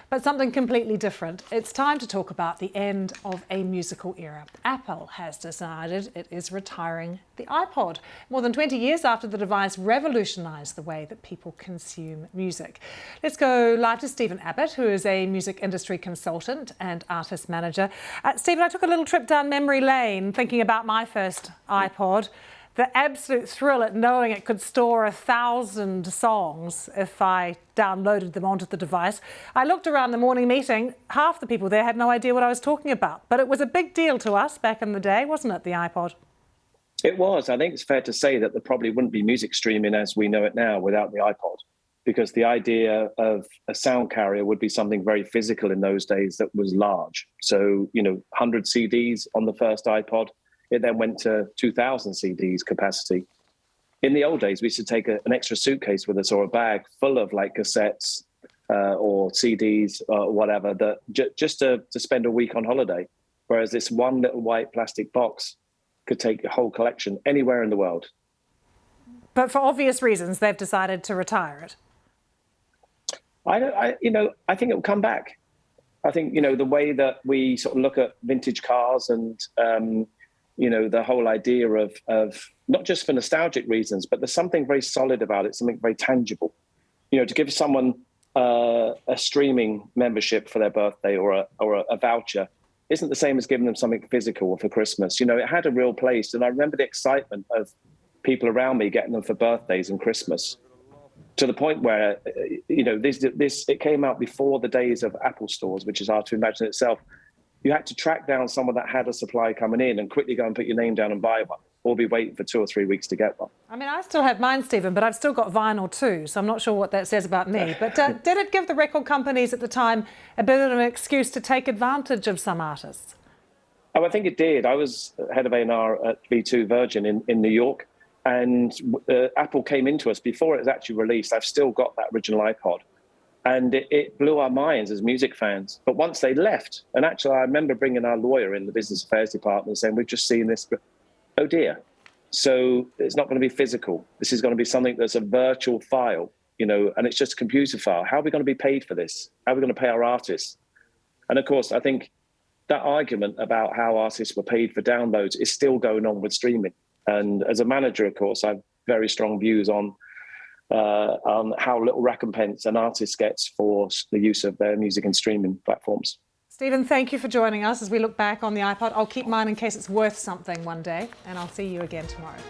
But something completely different. It's time to talk about the end of a musical era. Apple has decided it is retiring the iPod, more than 20 years after the device revolutionised the way that people consume music. Let's go live to Stephen Abbott, who is a music industry consultant and artist manager. Stephen, I took a little trip down memory lane thinking about my first iPod. The absolute thrill at knowing it could store 1,000 songs if I downloaded them onto the device. I looked around the morning meeting, half the people there had no idea what I was talking about. But it was a big deal to us back in the day, wasn't it, the iPod? It was. I think it's fair to say that there probably wouldn't be music streaming as we know it now without the iPod, because the idea of a sound carrier would be something very physical in those days that was large. So, 100 CDs on the first iPod. It then went to 2,000 CDs capacity. In the old days, we used to take an extra suitcase with us or a bag full of like cassettes or CDs or whatever, that just to spend a week on holiday. Whereas this one little white plastic box could take a whole collection anywhere in the world. But for obvious reasons, they've decided to retire it. I think it will come back. I think, the way that we sort of look at vintage cars and, the whole idea of not just for nostalgic reasons, but there's something very solid about it, something very tangible. To give someone a streaming membership for their birthday or a voucher isn't the same as giving them something physical for Christmas. It had a real place. And I remember the excitement of people around me getting them for birthdays and Christmas, to the point where, it came out before the days of Apple stores, which is hard to imagine itself. You had to track down someone that had a supply coming in and quickly go and put your name down and buy one, or be waiting for 2 or 3 weeks to get one. I mean, I still have mine, Stephen, but I've still got vinyl too, so I'm not sure what that says about me. But did it give the record companies at the time a bit of an excuse to take advantage of some artists? Oh, I think it did. I was head of A&R at V2 Virgin in New York, and Apple came into us before it was actually released. I've still got that original iPod. And it blew our minds as music fans. But once they left, and actually I remember bringing our lawyer in the business affairs department saying, we've just seen this, oh dear. So it's not going to be physical. This is going to be something that's a virtual file, and it's just a computer file. How are we going to be paid for this? How are we going to pay our artists? And of course, I think that argument about how artists were paid for downloads is still going on with streaming. And as a manager, of course, I have very strong views on how little recompense an artist gets for the use of their music and streaming platforms. Stephen, thank you for joining us as we look back on the iPod. I'll keep mine in case it's worth something one day, and I'll see you again tomorrow.